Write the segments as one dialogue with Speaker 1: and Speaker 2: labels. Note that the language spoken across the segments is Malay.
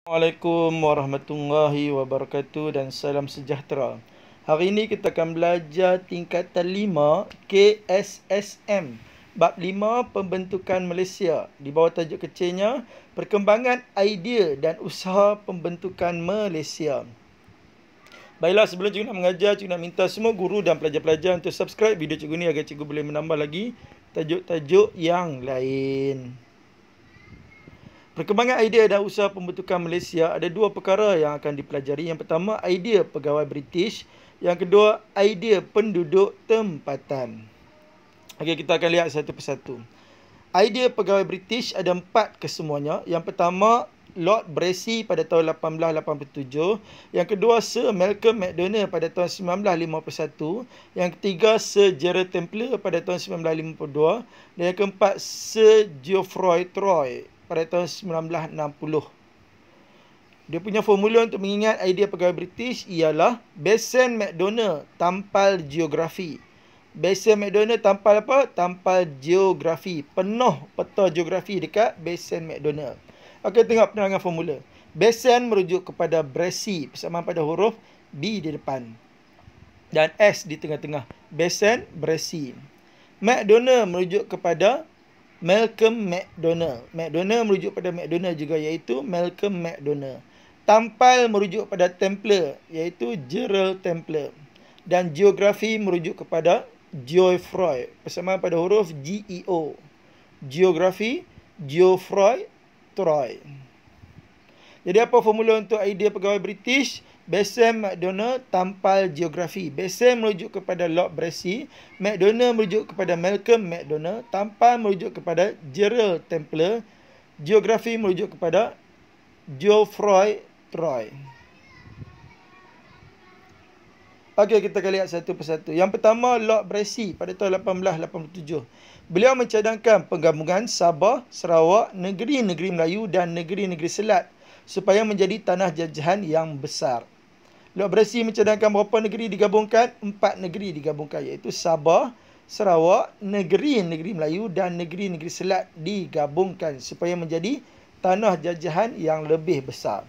Speaker 1: Assalamualaikum warahmatullahi wabarakatuh dan salam sejahtera. Hari ini kita akan belajar tingkatan 5 KSSM bab 5 pembentukan Malaysia. Di bawah tajuk kecilnya perkembangan idea dan usaha pembentukan Malaysia. Baiklah, sebelum cikgu nak mengajar, cikgu nak minta semua guru dan pelajar-pelajar untuk subscribe video cikgu ni agar cikgu boleh menambah lagi tajuk-tajuk yang lain. Perkembangan idea dan usaha pembentukan Malaysia ada dua perkara yang akan dipelajari. Yang pertama, idea pegawai British. Yang kedua, idea penduduk tempatan. Okey, kita akan lihat satu persatu. Idea pegawai British ada 4 kesemuanya. Yang pertama, Lord Brassey pada tahun 1887. Yang kedua, Sir Malcolm Macdonald pada tahun 1951. Yang ketiga, Sir Gerald Templer pada tahun 1952. Dan yang keempat, Sir Geoffroy Troy pada tahun 1960. Dia punya formula untuk mengingat idea pegawai British ialah Besant Macdonald tampal geografi. Besant Macdonald tampal apa? Tampal geografi. Penuh peta geografi dekat Besant Macdonald. Okey, tengok penerangan formula. Besant merujuk kepada Brassey, persamaan pada huruf B di depan dan S di tengah-tengah. Besant, Brassey. Macdonald merujuk kepada Malcolm Macdonald. Macdonald merujuk pada Macdonald juga, iaitu Malcolm Macdonald. Tampal merujuk pada Templer, iaitu Gerald Templer. Dan geografi merujuk kepada Geoffroy, persamaan pada huruf GEO. Geografi, Geoffroy Troy. Jadi apa formula untuk idea pegawai British? Besant Macdonald tampal geografi. Besant merujuk kepada Lord Brassey. Macdonald merujuk kepada Malcolm Macdonald. Tampal merujuk kepada Gerald Templer. Geografi merujuk kepada Geoffroy Troy. Okey, kita akan lihat satu persatu. Yang pertama, Lord Brassey pada tahun 1887. Beliau mencadangkan penggabungan Sabah, Sarawak, negeri-negeri Melayu dan negeri-negeri Selat supaya menjadi tanah jajahan yang besar. Lord Brassey mencadangkan berapa negeri digabungkan? 4 negeri digabungkan, iaitu Sabah, Sarawak, negeri-negeri Melayu dan negeri-negeri Selat digabungkan supaya menjadi tanah jajahan yang lebih besar.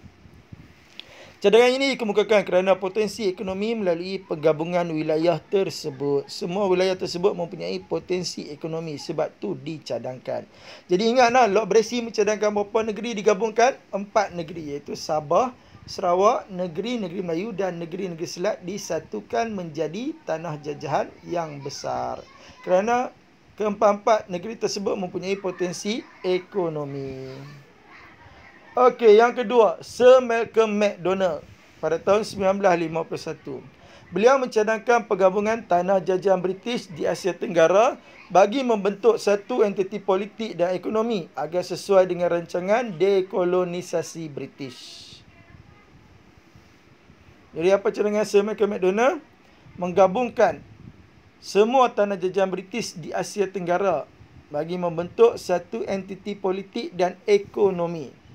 Speaker 1: Cadangan ini dikemukakan kerana potensi ekonomi melalui penggabungan wilayah tersebut. Semua wilayah tersebut mempunyai potensi ekonomi, sebab tu dicadangkan. Jadi ingatlah, Lord Brassey mencadangkan berapa negeri digabungkan? 4 negeri, iaitu Sabah, Sarawak, negeri-negeri Melayu dan negeri-negeri Selat disatukan menjadi tanah jajahan yang besar. Kerana keempat-empat negeri tersebut mempunyai potensi ekonomi. Okey, yang kedua, Sir Malcolm Macdonald pada tahun 1951. Beliau mencadangkan penggabungan tanah jajahan British di Asia Tenggara bagi membentuk satu entiti politik dan ekonomi agar sesuai dengan rancangan dekolonisasi British. Jadi apa cadangan Sir Malcolm Macdonald? Menggabungkan semua tanah jajahan British di Asia Tenggara bagi membentuk satu entiti politik dan ekonomi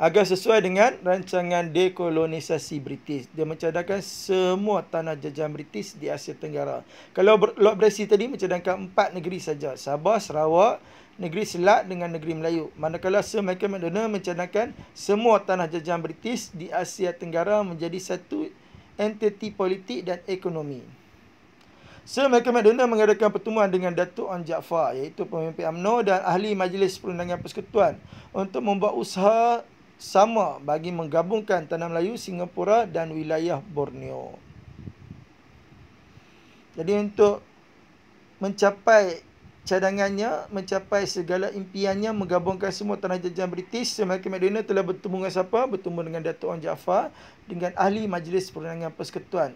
Speaker 1: agar sesuai dengan rancangan dekolonisasi British. Dia mencadangkan semua tanah jajahan British di Asia Tenggara. Kalau Lord Brassey tadi mencadangkan 4 negeri saja, Sabah, Sarawak, negeri Selat dengan negeri Melayu. Manakala Sir Malcolm Macdonald mencadangkan semua tanah jajahan British di Asia Tenggara menjadi satu entiti politik dan ekonomi. Sir Malcolm Macdonald mengadakan pertemuan dengan Datuk Onn Jaafar, iaitu pemimpin UMNO dan ahli Majlis Perundangan Persekutuan, untuk membuat usaha sama bagi menggabungkan Tanah Melayu, Singapura dan wilayah Borneo. Jadi untuk mencapai cadangannya, mencapai segala impiannya menggabungkan semua tanah jajahan British, Sir Malcolm Macdonald telah bertemu dengan siapa? Bertemu dengan Datuk Onn Jaafar dengan ahli Majlis Perundangan Persekutuan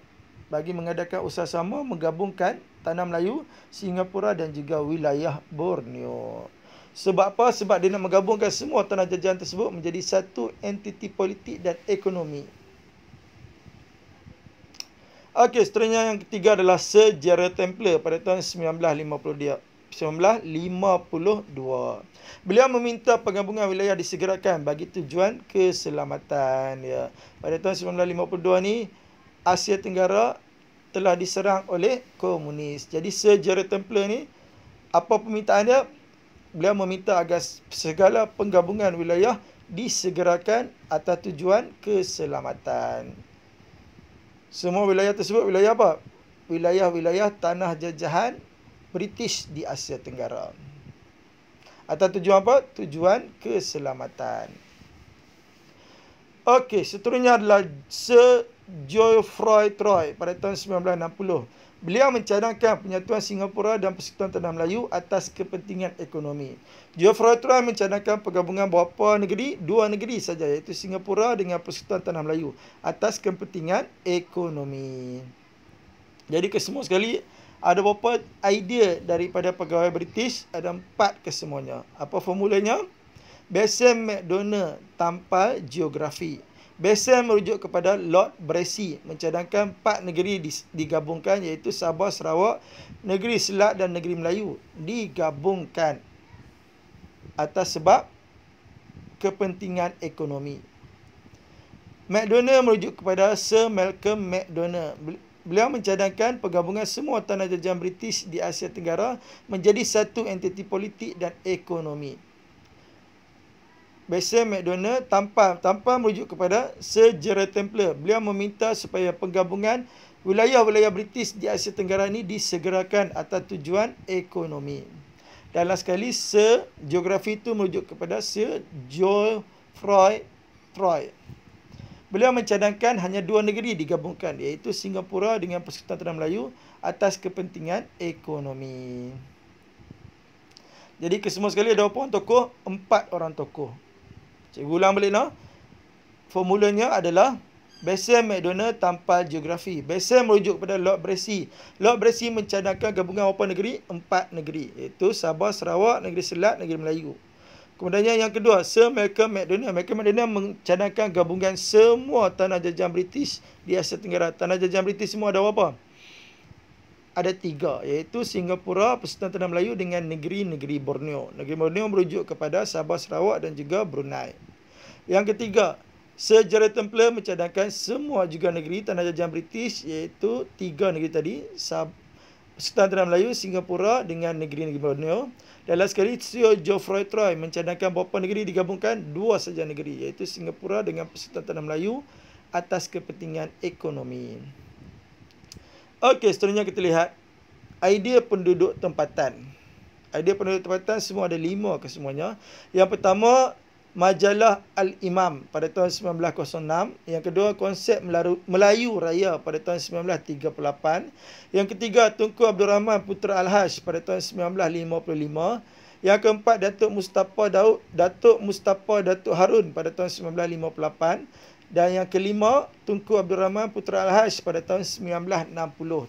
Speaker 1: bagi mengadakan usaha sama menggabungkan Tanah Melayu, Singapura dan juga wilayah Borneo. Sebab apa? Sebab dia nak menggabungkan semua tanah jajahan tersebut menjadi satu entiti politik dan ekonomi. Okey, seterusnya yang ketiga adalah Sir Gerald Templer pada tahun 1952. Beliau meminta penggabungan wilayah disegerakan bagi tujuan keselamatan. Ya. Pada tahun 1952 ni, Asia Tenggara telah diserang oleh komunis. Jadi Sir Gerald Templer ni, apa permintaan dia? Beliau meminta agar segala penggabungan wilayah disegerakan atas tujuan keselamatan. Semua wilayah tersebut wilayah apa? Wilayah-wilayah tanah jajahan British di Asia Tenggara. Atas tujuan apa? Tujuan keselamatan. Okey, seterusnya adalah Sir Geoffroy Troy pada tahun 1960. Beliau mencadangkan penyatuan Singapura dan Persekutuan Tanah Melayu atas kepentingan ekonomi. Geoffroy Troy mencadangkan penggabungan beberapa negeri, dua negeri saja, iaitu Singapura dengan Persekutuan Tanah Melayu atas kepentingan ekonomi. Jadi kesemua sekali ada beberapa idea daripada pegawai British, ada 4 kesemuanya. Apa formulanya? Bassam McDonald tanpa geografi. Bassam merujuk kepada Lord Brassey, mencadangkan 4 negeri digabungkan, iaitu Sabah, Sarawak, Negeri Selat dan Negeri Melayu digabungkan atas sebab kepentingan ekonomi. McDonald merujuk kepada Sir Malcolm McDonald. Beliau mencadangkan penggabungan semua tanah jajahan British di Asia Tenggara menjadi satu entiti politik dan ekonomi. Bassam McDonald tanpa merujuk kepada Sir Gerald Templer. Beliau meminta supaya penggabungan wilayah-wilayah British di Asia Tenggara ini disegerakan atas tujuan ekonomi. Dan last sekali, Sir Geografi itu merujuk kepada Sir Geoffroy Troy. Beliau mencadangkan hanya 2 negeri digabungkan, iaitu Singapura dengan Persekutuan Tanah Melayu atas kepentingan ekonomi. Jadi kesemua sekali ada berapa orang tokoh? 4 orang tokoh. Cikgu ulang balik noh. Formulanya adalah Bassam McDonald tanpa geografi. Bassam merujuk kepada Lord Brassey. Lord Brassey mencadangkan gabungan berapa negeri? 4 negeri, iaitu Sabah, Sarawak, Negeri Selat, Negeri Melayu. Kemudian yang kedua, Sir Malcolm McDonald. Malcolm McDonald mencadangkan gabungan semua tanah jajahan British di Asia Tenggara. Tanah jajahan British semua ada berapa? Ada 3, iaitu Singapura, Persekutuan Tanah Melayu dengan negeri-negeri Borneo. Negeri Borneo merujuk kepada Sabah, Sarawak dan juga Brunei. Yang ketiga, Sir Gerald Templer mencadangkan semua juga negeri tanah jajahan British, iaitu 3 negeri tadi, Persekutuan Tanah Melayu, Singapura dengan negeri-negeri Borneo. Dan last sekali, Sir Geoffroy Troy mencadangkan berapa negeri digabungkan? 2 saja negeri, iaitu Singapura dengan Persekutuan Tanah Melayu atas kepentingan ekonomi. Okey, seterusnya kita lihat idea penduduk tempatan. Idea penduduk tempatan semua ada 5 kesemuanya. Yang pertama, Majalah Al-Imam pada tahun 1906. Yang kedua, konsep Melayu Raya pada tahun 1938. Yang ketiga, Tunku Abdul Rahman Putra Al-Haj pada tahun 1955. Yang keempat, Datuk Mustafa Datuk Harun pada tahun 1958. Dan yang kelima, Tunku Abdul Rahman Putra Al-Haj pada tahun 1960.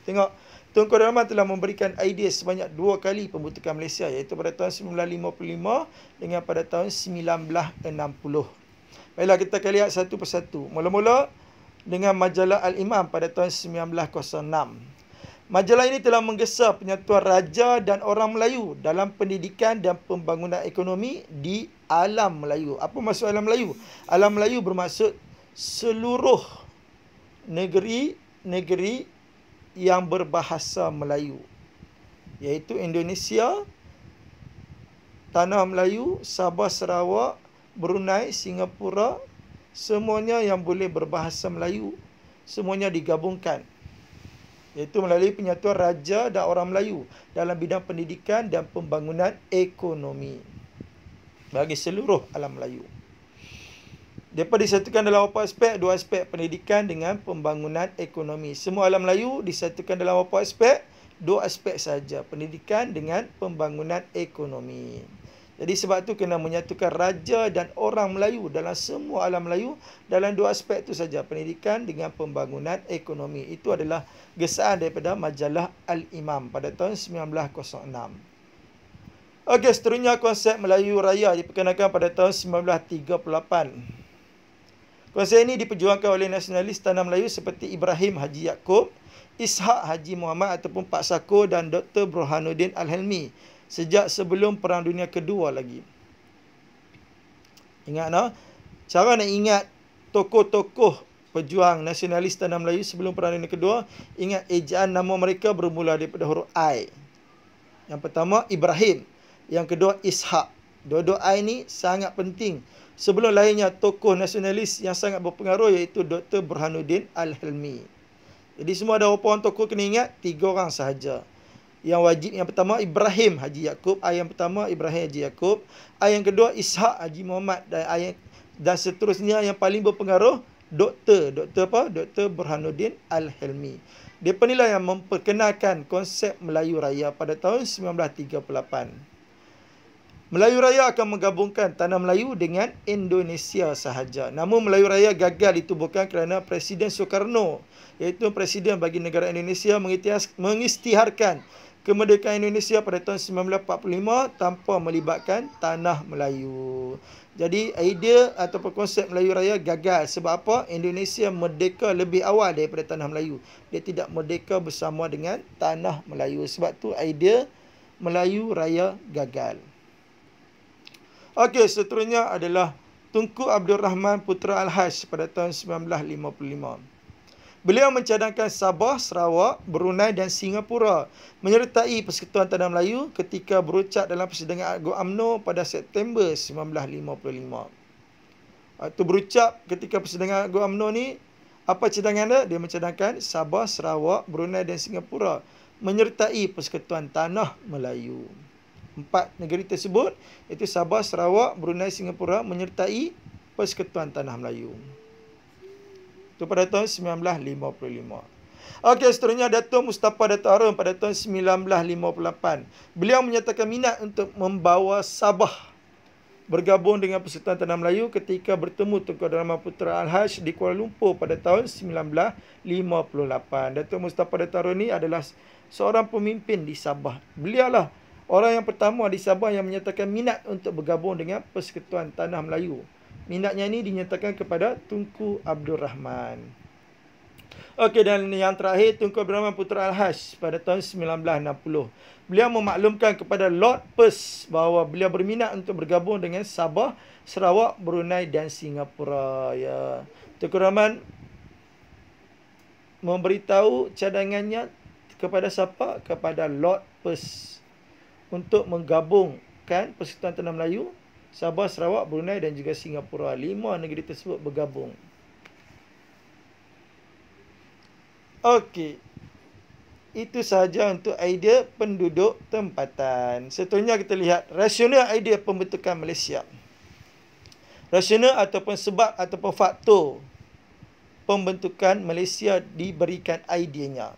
Speaker 1: Tengok, Tunku Abdul Rahman telah memberikan idea sebanyak 2 kali pembentukan Malaysia, iaitu pada tahun 1955 dengan pada tahun 1960. Baiklah, kita akan lihat satu persatu. Mula-mula dengan Majalah Al-Imam pada tahun 1906. Majalah ini telah menggesa penyatuan raja dan orang Melayu dalam pendidikan dan pembangunan ekonomi di alam Melayu. Apa maksud alam Melayu? Alam Melayu bermaksud seluruh negeri-negeri yang berbahasa Melayu, iaitu Indonesia, Tanah Melayu, Sabah, Sarawak, Brunei, Singapura, semuanya yang boleh berbahasa Melayu, semuanya digabungkan, iaitu melalui penyatuan raja dan orang Melayu dalam bidang pendidikan dan pembangunan ekonomi bagi seluruh alam Melayu. Dapat disatukan dalam beberapa aspek, 2 aspek pendidikan dengan pembangunan ekonomi. Semua alam Melayu disatukan dalam beberapa aspek, 2 aspek saja, pendidikan dengan pembangunan ekonomi. Jadi sebab tu kena menyatukan raja dan orang Melayu dalam semua alam Melayu dalam 2 aspek tu saja, pendidikan dengan pembangunan ekonomi. Itu adalah gesaan daripada Majalah Al-Imam pada tahun 1906. Okey, seterusnya konsep Melayu Raya diperkenalkan pada tahun 1938. Konsep ini diperjuangkan oleh nasionalis tanah Melayu seperti Ibrahim Haji Yaakob, Ishak Haji Muhammad ataupun Pak Sako dan Dr. Burhanuddin Al-Helmi sejak sebelum Perang Dunia Kedua lagi. Ingat no? Cara nak ingat tokoh-tokoh pejuang nasionalis tanah Melayu sebelum Perang Dunia Kedua, ingat ejaan nama mereka bermula daripada huruf I. Yang pertama Ibrahim, yang kedua Ishak. Dua-dua I ni sangat penting sebelum lahirnya tokoh nasionalis yang sangat berpengaruh iaitu Dr. Burhanuddin Al-Hilmi. Jadi semua ada berapa orang tokoh kena ingat? 3 orang sahaja. Yang wajib yang pertama Ibrahim Haji Yaakob, ayat yang pertama Ibrahim Haji Yaakob, ayat yang kedua Ishak Haji Muhammad, dan seterusnya yang paling berpengaruh Dr. Burhanuddin Al-Hilmi. Dia penilah yang memperkenalkan konsep Melayu Raya pada tahun 1938. Melayu Raya akan menggabungkan tanah Melayu dengan Indonesia sahaja. Namun Melayu Raya gagal ditubuhkan kerana Presiden Soekarno, iaitu Presiden bagi negara Indonesia, mengisytiharkan kemerdekaan Indonesia pada tahun 1945 tanpa melibatkan tanah Melayu. Jadi idea ataupun konsep Melayu Raya gagal. Sebab apa? Indonesia merdeka lebih awal daripada tanah Melayu. Dia tidak merdeka bersama dengan tanah Melayu. Sebab tu idea Melayu Raya gagal. Okey, seterusnya adalah Tunku Abdul Rahman Putra Al-Haj pada tahun 1955. Beliau mencadangkan Sabah, Sarawak, Brunei dan Singapura menyertai Persekutuan Tanah Melayu ketika berucap dalam persidangan Agung UMNO pada September 1955. Waktu berucap ketika persidangan Agung UMNO ni, apa cadangan dia? Dia mencadangkan Sabah, Sarawak, Brunei dan Singapura menyertai Persekutuan Tanah Melayu. 4 negeri tersebut, iaitu Sabah, Sarawak, Brunei, Singapura menyertai Persekutuan Tanah Melayu. Itu pada tahun 1955. Okey, seterusnya Datuk Mustafa Datuk Harun pada tahun 1958. Beliau menyatakan minat untuk membawa Sabah bergabung dengan Persekutuan Tanah Melayu ketika bertemu Tunku Abdul Rahman Putra Al-Haj di Kuala Lumpur pada tahun 1958. Datuk Mustafa Datuk Harun ni adalah seorang pemimpin di Sabah. Beliaulah orang yang pertama di Sabah yang menyatakan minat untuk bergabung dengan Persekutuan Tanah Melayu. Minatnya ini dinyatakan kepada Tunku Abdul Rahman. Okey, dan yang terakhir Tunku Abdul Rahman Putra Al-Haj pada tahun 1960. Beliau memaklumkan kepada Lord Perth bahawa beliau berminat untuk bergabung dengan Sabah, Sarawak, Brunei dan Singapura. Ya, Tunku Rahman memberitahu cadangannya kepada siapa? Kepada Lord Perth untuk menggabungkan Persekutuan Tanah Melayu, Sabah, Sarawak, Brunei dan juga Singapura. 5 negeri tersebut bergabung. Okey. Itu sahaja untuk idea penduduk tempatan. Seterusnya kita lihat rasional idea pembentukan Malaysia. Rasional ataupun sebab ataupun faktor pembentukan Malaysia diberikan ideanya.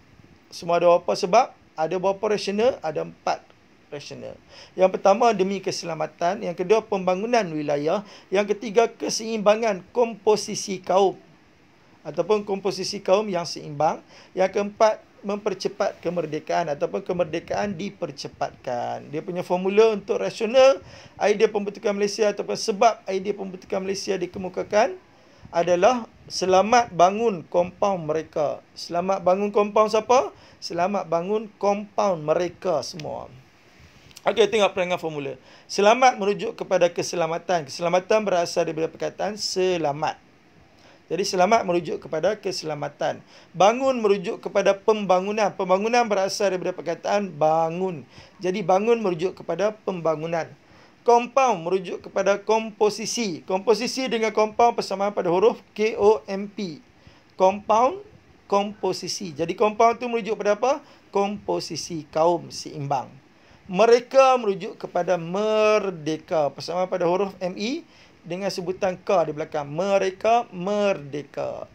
Speaker 1: Semua ada berapa sebab? Ada berapa rasional? Ada 4 rasional. Yang pertama demi keselamatan, yang kedua pembangunan wilayah, yang ketiga keseimbangan komposisi kaum ataupun komposisi kaum yang seimbang, yang keempat mempercepat kemerdekaan ataupun kemerdekaan dipercepatkan. Dia punya formula untuk rasional idea pembentukan Malaysia ataupun sebab idea pembentukan Malaysia dikemukakan adalah selamat bangun kompaun mereka. Selamat bangun kompaun siapa? Selamat bangun kompaun mereka semua. Okey, tengok perangan formula. Selamat merujuk kepada keselamatan. Keselamatan berasal daripada perkataan selamat. Jadi selamat merujuk kepada keselamatan. Bangun merujuk kepada pembangunan. Pembangunan berasal daripada perkataan bangun. Jadi bangun merujuk kepada pembangunan. Kompaun merujuk kepada komposisi. Komposisi dengan kompaun persamaan pada huruf KOMP. Kompaun, komposisi. Jadi kompaun tu merujuk kepada apa? Komposisi kaum seimbang. Mereka merujuk kepada merdeka. Persamaan pada huruf MI dengan sebutan K di belakang. Mereka merdeka.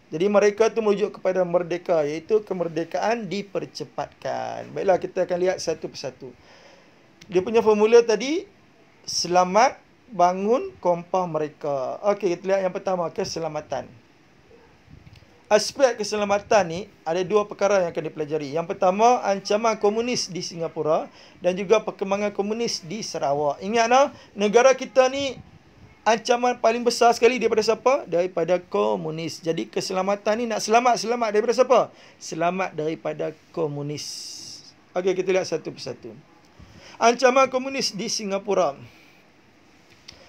Speaker 1: Jadi mereka tu merujuk kepada merdeka, iaitu kemerdekaan dipercepatkan. Baiklah, kita akan lihat satu persatu. Dia punya formula tadi, selamat bangun kompaun mereka. Okey, kita lihat yang pertama, keselamatan. Aspek keselamatan ni ada 2 perkara yang akan dipelajari. Yang pertama, ancaman komunis di Singapura dan juga perkembangan komunis di Sarawak. Ingatlah, negara kita ni ancaman paling besar sekali daripada siapa? Daripada komunis. Jadi keselamatan ni nak selamat daripada siapa? Selamat daripada komunis. Okey, kita lihat satu persatu. Ancaman komunis di Singapura.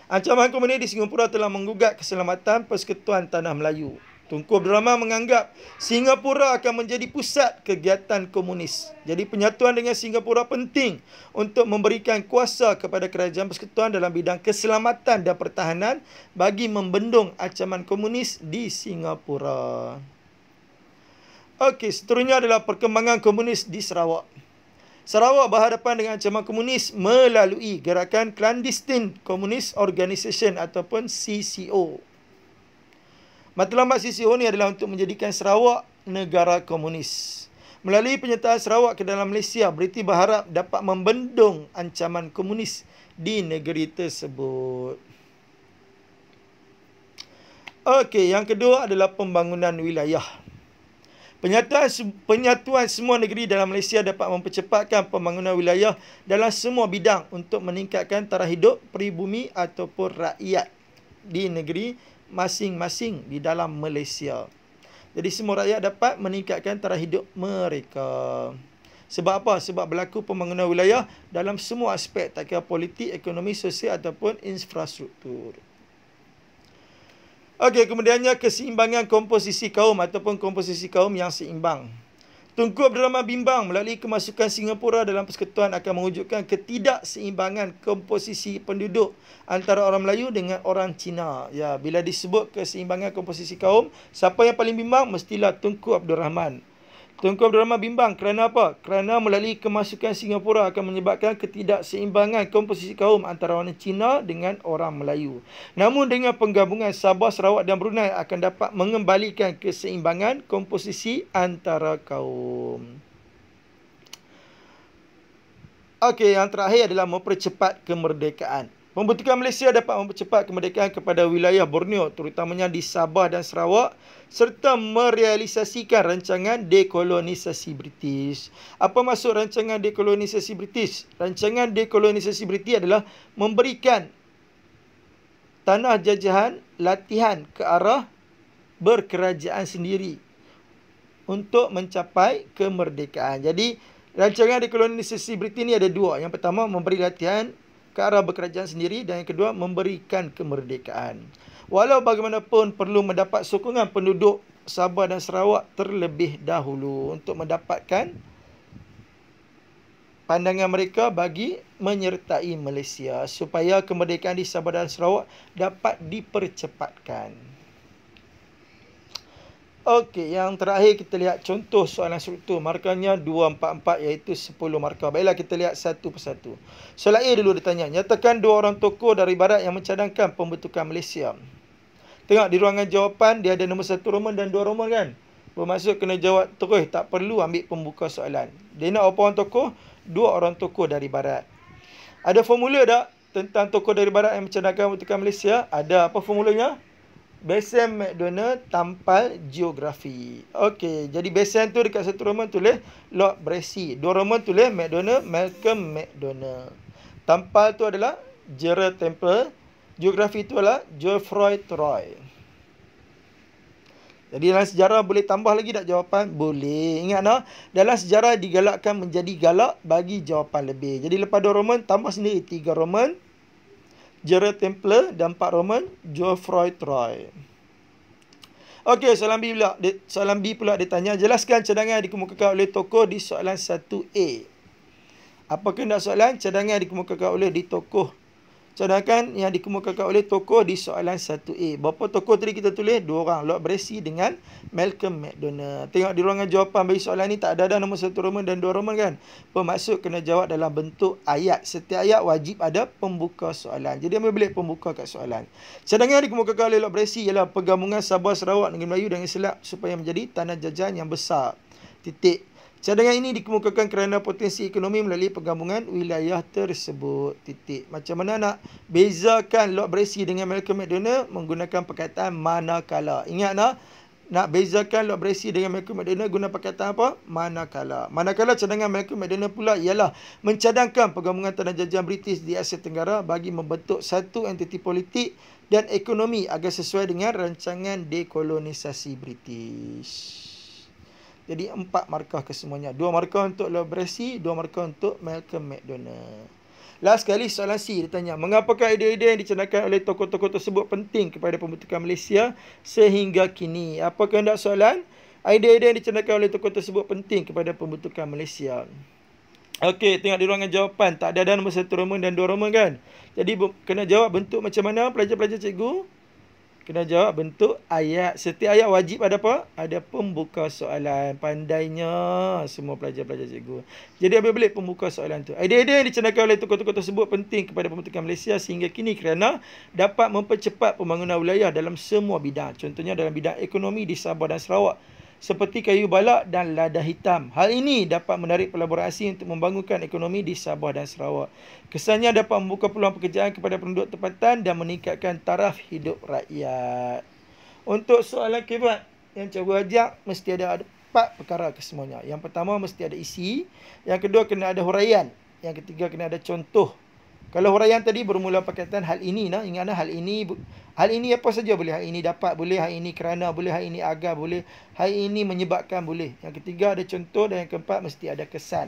Speaker 1: Ancaman komunis di Singapura telah menggugat keselamatan Persekutuan Tanah Melayu. Tunku Abdul Rahman menganggap Singapura akan menjadi pusat kegiatan komunis. Jadi penyatuan dengan Singapura penting untuk memberikan kuasa kepada Kerajaan Persekutuan dalam bidang keselamatan dan pertahanan bagi membendung ancaman komunis di Singapura. Okey, seterusnya adalah perkembangan komunis di Sarawak. Sarawak berhadapan dengan ancaman komunis melalui gerakan Clandestine Communist Organisation ataupun CCO. Matlamat CCO ni adalah untuk menjadikan Sarawak negara komunis. Melalui penyertaan Sarawak ke dalam Malaysia, British berharap dapat membendung ancaman komunis di negeri tersebut. Okey, yang kedua adalah pembangunan wilayah. Penyatuan semua negeri dalam Malaysia dapat mempercepatkan pembangunan wilayah dalam semua bidang untuk meningkatkan taraf hidup peribumi ataupun rakyat di negeri masing-masing di dalam Malaysia. Jadi semua rakyat dapat meningkatkan taraf hidup mereka. Sebab apa? Sebab berlaku pembangunan wilayah dalam semua aspek, tak kira politik, ekonomi, sosial ataupun infrastruktur. Okey, kemudiannya keseimbangan komposisi kaum ataupun komposisi kaum yang seimbang. Tunku Abdul Rahman bimbang melalui kemasukan Singapura dalam persekutuan akan mewujudkan ketidakseimbangan komposisi penduduk antara orang Melayu dengan orang Cina. Ya, bila disebut keseimbangan komposisi kaum, siapa yang paling bimbang? Mestilah Tunku Abdul Rahman. Tunku Abdul Rahman bimbang kerana apa? Kerana melalui kemasukan Singapura akan menyebabkan ketidakseimbangan komposisi kaum antara orang Cina dengan orang Melayu. Namun dengan penggabungan Sabah, Sarawak dan Brunei akan dapat mengembalikan keseimbangan komposisi antara kaum. Okey, yang terakhir adalah mempercepat kemerdekaan. Pembentukan Malaysia dapat mempercepat kemerdekaan kepada wilayah Borneo, terutamanya di Sabah dan Sarawak, serta merealisasikan rancangan dekolonisasi British. Apa maksud rancangan dekolonisasi British? Rancangan dekolonisasi British adalah memberikan tanah jajahan latihan ke arah berkerajaan sendiri untuk mencapai kemerdekaan. Jadi, rancangan dekolonisasi British ni ada dua. Yang pertama, memberi latihan ke arah berkerajaan sendiri, dan yang kedua memberikan kemerdekaan. Walau bagaimanapun perlu mendapat sokongan penduduk Sabah dan Sarawak terlebih dahulu untuk mendapatkan pandangan mereka bagi menyertai Malaysia supaya kemerdekaan di Sabah dan Sarawak dapat dipercepatkan. Okey, yang terakhir kita lihat contoh soalan struktur. Markahnya 244 iaitu 10 markah. Baiklah, kita lihat satu persatu. Soalan A dulu ditanya. Nyatakan dua orang tokoh dari barat yang mencadangkan pembentukan Malaysia. Tengok di ruangan jawapan dia ada nombor 1 Roman dan 2 Roman kan? Bermaksud kena jawab terus, tak perlu ambil pembuka soalan. Dia nak apa orang tokoh? Dua orang tokoh dari barat. Ada formula tak tentang tokoh dari barat yang mencadangkan pembentukan Malaysia? Ada. Apa formulanya? Besen McDonald tampal geografi. Okey, jadi besen tu dekat 1 Roman tulis Lord Brassey. 2 Roman tulis McDonald, Malcolm McDonald. Tampal tu adalah Gerald Temple. Geografi tu adalah Geoffroy Troy. Jadi dalam sejarah boleh tambah lagi tak jawapan? Boleh. Ingat tak? Dalam sejarah digalakkan menjadi galak bagi jawapan lebih. Jadi lepas 2 Roman tambah sendiri 3 Roman. Gerald Templer dan 4 Roman Geoffroy Troy. Okey, soalan B pula dia tanya, jelaskan cadangan yang dikemukakan oleh tokoh di soalan 1A. Apa kehendak soalan? Cadangan yang dikemukakan oleh cadangan yang dikemukakan oleh tokoh di soalan 1A. Berapa tokoh tadi kita tulis? 2 orang, Lord Brassey dengan Malcolm McDonald. Tengok di ruangan jawapan bagi soalan ni tak ada nombor 1 Roman dan 2 Roman kan? Bermaksud kena jawab dalam bentuk ayat. Setiap ayat wajib ada pembuka soalan. Jadi ambil bilik pembuka kat soalan. Cadangan yang dikemukakan oleh Lord Brassey ialah penggabungan Sabah, Sarawak, Negeri Melayu dengan Selak supaya menjadi tanah jajahan yang besar. Titik. Cadangan ini dikemukakan kerana potensi ekonomi melalui penggabungan wilayah tersebut. Titik. Macam mana nak bezakan Lord Brassey dengan Malcolm McDonald? Menggunakan perkataan manakala. Ingat tak? Nak bezakan Lord Brassey dengan Malcolm McDonald guna perkataan apa? Manakala. Manakala cadangan Malcolm McDonald pula ialah mencadangkan penggabungan tanah jajahan British di Asia Tenggara bagi membentuk satu entiti politik dan ekonomi agar sesuai dengan rancangan dekolonisasi British. Jadi 4 markah kesemuanya. 2 markah untuk Lord Brassey, 2 markah untuk Malcolm McDonald. Last sekali soalan C dia tanya, mengapakah idea-idea yang dicanangkan oleh tokoh-tokoh tersebut penting kepada pembentukan Malaysia sehingga kini? Apa kehendak soalan? Idea-idea yang dicanangkan oleh tokoh tersebut penting kepada pembentukan Malaysia. Okey, tengok di ruangan jawapan. Tak ada nombor 1 Roma dan 2 Roma kan? Jadi kena jawab bentuk macam mana pelajar-pelajar cikgu? Kena jawab bentuk ayat. Setiap ayat wajib ada apa? Ada pembuka soalan. Pandainya semua pelajar-pelajar cikgu. Jadi ambil balik pembuka soalan tu. Idea-idea yang dicanangkan oleh tokoh-tokoh tersebut penting kepada pembentukan Malaysia sehingga kini kerana dapat mempercepat pembangunan wilayah dalam semua bidang. Contohnya dalam bidang ekonomi di Sabah dan Sarawak, seperti kayu balak dan lada hitam. Hal ini dapat menarik pelaburan asing untuk membangunkan ekonomi di Sabah dan Sarawak. Kesannya dapat membuka peluang pekerjaan kepada penduduk tempatan dan meningkatkan taraf hidup rakyat. Untuk soalan kibat yang cikgu ajak, mesti ada 4 perkara kesemuanya. Yang pertama, mesti ada isi. Yang kedua, kena ada huraian. Yang ketiga, kena ada contoh. Kalau huraian tadi bermula perkataan hal ini, nah, ingatlah hal ini apa saja boleh. Hal ini dapat boleh, hal ini kerana boleh, hal ini agar boleh, hal ini menyebabkan boleh. Yang ketiga ada contoh dan yang keempat mesti ada kesan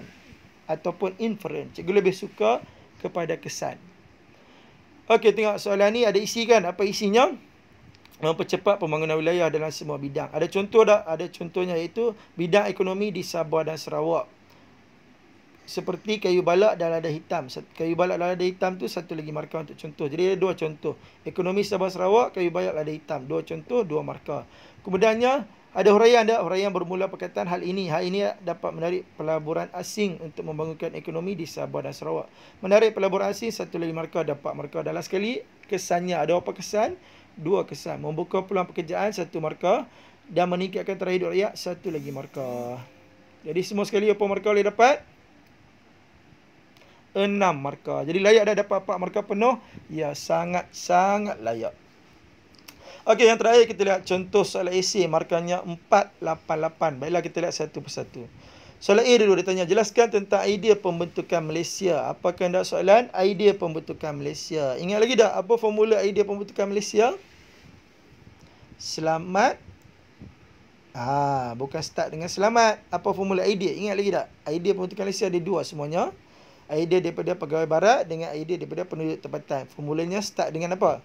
Speaker 1: ataupun inference. Cikgu lebih suka kepada kesan. Okey, tengok soalan ni ada isi kan? Apa isinya? Mempercepat pembangunan wilayah dalam semua bidang. Ada contoh tak? Ada contohnya iaitu bidang ekonomi di Sabah dan Sarawak. Seperti kayu balak dan lada hitam. Kayu balak dan lada hitam tu satu lagi markah untuk contoh. Jadi ada 2 contoh. Ekonomi Sabah Sarawak, kayu balak, lada hitam. 2 contoh, 2 markah. Kemudiannya ada huraian tak? Huraian bermula perkataan hal ini. Hal ini dapat menarik pelaburan asing untuk membangunkan ekonomi di Sabah dan Sarawak. Menarik pelaburan asing, satu lagi markah, dapat markah. Dalam sekali kesannya ada apa kesan? 2 kesan. Membuka peluang pekerjaan, 1 markah. Dan meningkatkan taraf hidup rakyat, 1 lagi markah. Jadi semua sekali apa markah boleh dapat? 6 markah. Jadi layak dah dapat 4 markah penuh? Ya, sangat-sangat layak. Okey, yang terakhir kita lihat contoh soalan esei. Markahnya 488. Baiklah, kita lihat satu persatu. Soalan A dulu dia tanya, jelaskan tentang idea pembentukan Malaysia. Apa kehendak soalan? Idea pembentukan Malaysia. Ingat lagi tak apa formula idea pembentukan Malaysia? Selamat. Bukan start dengan selamat. Apa formula idea? Ingat lagi tak? Idea pembentukan Malaysia ada 2 semuanya. Idea daripada pegawai barat dengan idea daripada penduduk tempatan. Formulanya start dengan apa?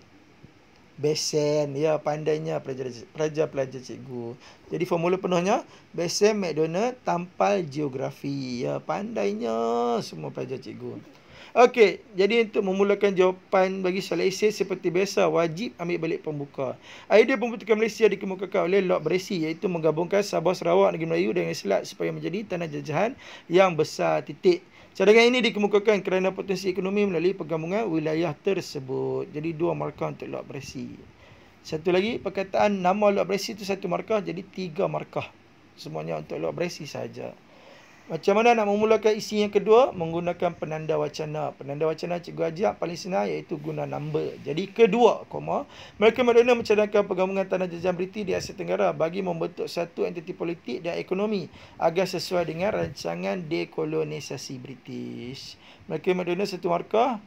Speaker 1: Besen. Ya, pandainya pelajar-pelajar cikgu. Jadi formula penuhnya Besen, McDonald, tampal geografi. Ya, pandainya semua pelajar cikgu. Okey, jadi untuk memulakan jawapan bagi soalan esei seperti biasa, wajib ambil balik pembuka. Idea pembentukan Malaysia dikemukakan oleh Lord Brassey, iaitu menggabungkan Sabah, Sarawak, Negeri Melayu dengan Selat supaya menjadi tanah jajahan yang besar. Titik. Cadangan ini dikemukakan kerana potensi ekonomi melalui penggabungan wilayah tersebut. Jadi 2 markah untuk Lord Brassey. Satu lagi, perkataan nama Lord Brassey itu 1 markah, jadi 3 markah. Semuanya untuk Lord Brassey sahaja. Macam mana nak memulakan isi yang kedua? Menggunakan penanda wacana. Penanda wacana cikgu ajak paling senang iaitu guna number. Jadi kedua, mereka Madonna mencadangkan penggabungan tanah jajahan British di Asia Tenggara bagi membentuk satu entiti politik dan ekonomi agar sesuai dengan rancangan dekolonisasi British. Mereka Madonna 1 markah.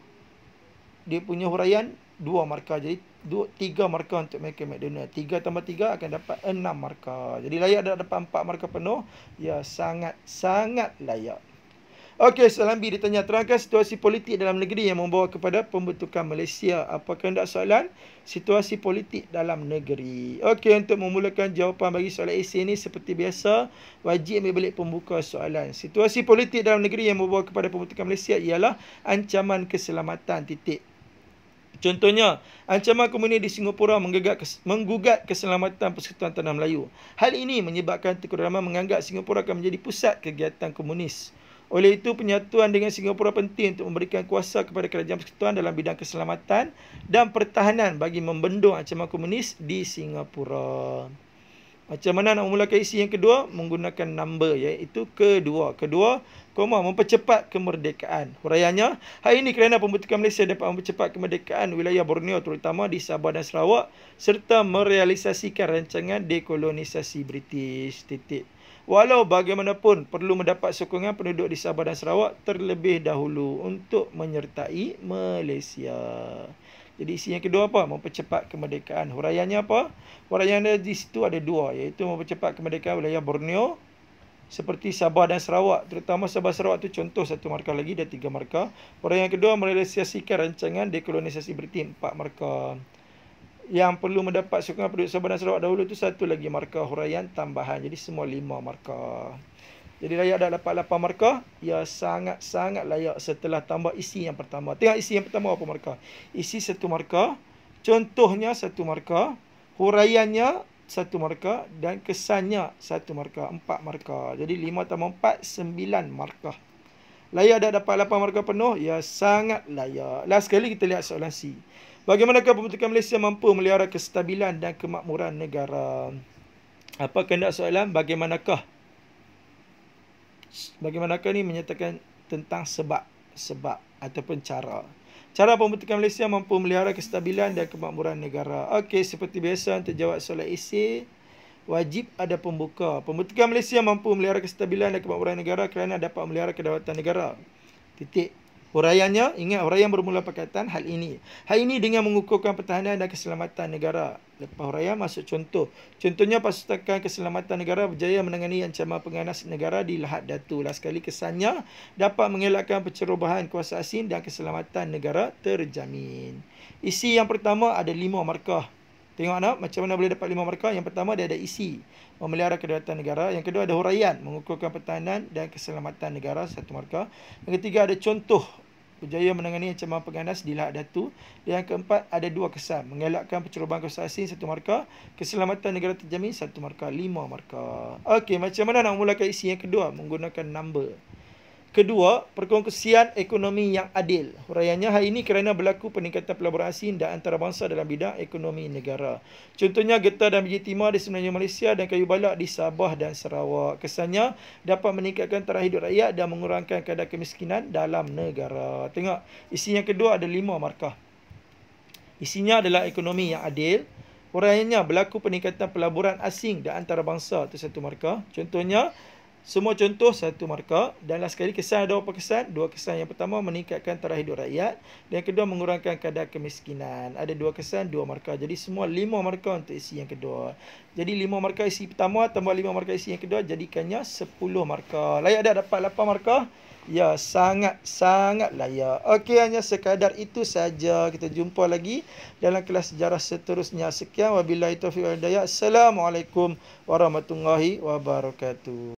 Speaker 1: Dia punya huraian 2 markah. Jadi 3 markah untuk Malcolm McDonald. 3 tambah 3 akan dapat 6 markah. Jadi layak dah dapat 4 markah penuh. Ya, sangat-sangat layak. Okey, soalan B ditanya, terangkan situasi politik dalam negeri yang membawa kepada pembentukan Malaysia. Apa kehendak soalan? Situasi politik dalam negeri. Okey, untuk memulakan jawapan bagi soalan esei ini seperti biasa, wajib ambil balik pembuka soalan. Situasi politik dalam negeri yang membawa kepada pembentukan Malaysia ialah ancaman keselamatan. Titik. Contohnya, ancaman komunis di Singapura menggugat keselamatan Persekutuan Tanah Melayu. Hal ini menyebabkan Tengku Rahman menganggap Singapura akan menjadi pusat kegiatan komunis. Oleh itu, penyatuan dengan Singapura penting untuk memberikan kuasa kepada kerajaan persekutuan dalam bidang keselamatan dan pertahanan bagi membendung ancaman komunis di Singapura. Macam mana nak memulakan isi yang kedua? Menggunakan number, iaitu kedua. Mempercepat kemerdekaan. Huraiannya, hal ini kerana pembentukan Malaysia dapat mempercepat kemerdekaan wilayah Borneo terutama di Sabah dan Sarawak serta merealisasikan rancangan dekolonisasi British. Titik. Walau bagaimanapun perlu mendapat sokongan penduduk di Sabah dan Sarawak terlebih dahulu untuk menyertai Malaysia. Jadi isi yang kedua apa? Mempercepat kemerdekaan. Huraiannya apa? Huraiannya di situ ada 2, iaitu mempercepat kemerdekaan wilayah Borneo seperti Sabah dan Sarawak. Terutama Sabah Sarawak tu contoh 1 markah lagi, dah 3 markah. Huraian yang kedua, merealisasikan rancangan dekolonisasi British, 4 markah. Yang perlu mendapat sokongan penduduk Sabah dan Sarawak dahulu tu 1 lagi markah huraian tambahan. Jadi semua 5 markah. Jadi layak dah dapat 8 markah. Ya sangat-sangat layak setelah tambah isi yang pertama. Tengok isi yang pertama apa markah. Isi 1 markah. Contohnya 1 markah. Huraiannya 1 markah. Dan kesannya 1 markah. 4 markah. Jadi 5 tambah 4, 9 markah. Layak dah dapat 8 markah penuh? Ya sangat layak. Last sekali kita lihat soalan C. Bagaimanakah pembentukan Malaysia mampu melihara kestabilan dan kemakmuran negara? Apa kehendak soalan? Bagaimanakah ni menyatakan tentang sebab ataupun cara. Cara pembentukan Malaysia mampu melihara kestabilan dan kemakmuran negara. Okey, seperti biasa untuk jawab soalan esei, wajib ada pembuka. Pembentukan Malaysia mampu melihara kestabilan dan kemakmuran negara kerana dapat melihara kedaulatan negara. Titik. Huraiannya, ingat huraian bermula perkataan hal ini. Hal ini dengan mengukuhkan pertahanan dan keselamatan negara. Lepas huraian masuk contoh. Contohnya pasukan keselamatan negara berjaya menangani ancaman pengganas negara di Lahad Datu. Last sekali kesannya dapat mengelakkan pencerobohan kuasa asing dan keselamatan negara terjamin. Isi yang pertama ada 5 markah. Tengok nak macam mana boleh dapat 5 markah. Yang pertama dia ada isi, memelihara kedaulatan negara. Yang kedua ada huraian, mengukuhkan pertahanan dan keselamatan negara, 1 markah. Yang ketiga ada contoh, berjaya menangani ancaman pengganas di Lahad Datu. Yang keempat ada 2 kesan, mengelakkan pencerobohan kuasa asing, 1 markah. Keselamatan negara terjamin, 1 markah. 5 markah. Okey, macam mana nak memulakan isi yang kedua? Menggunakan number. Kedua, perkongsian ekonomi yang adil. Huraiannya, hari ini kerana berlaku peningkatan pelaburan asing dan antarabangsa dalam bidang ekonomi negara. Contohnya, getah dan biji timah di semenanjung Malaysia dan kayu balak di Sabah dan Sarawak. Kesannya, dapat meningkatkan taraf hidup rakyat dan mengurangkan kadar kemiskinan dalam negara. Tengok, isi yang kedua ada 5 markah. Isinya adalah ekonomi yang adil. Huraiannya, berlaku peningkatan pelaburan asing dan antarabangsa, itu 1 markah. Contohnya, semua contoh 1 markah. Dan last sekali kesan ada apa kesan? 2 kesan. Yang pertama meningkatkan taraf hidup rakyat. Dan yang kedua mengurangkan kadar kemiskinan. Ada 2 kesan, 2 markah. Jadi semua 5 markah untuk isi yang kedua. Jadi 5 markah isi pertama tambah 5 markah isi yang kedua, jadikannya 10 markah. Layak dah dapat 8 markah? Ya, sangat-sangat layak. Okey, hanya sekadar itu saja. Kita jumpa lagi dalam kelas sejarah seterusnya. Sekian, wabillahi taufiq wal hidayah. Assalamualaikum warahmatullahi wabarakatuh.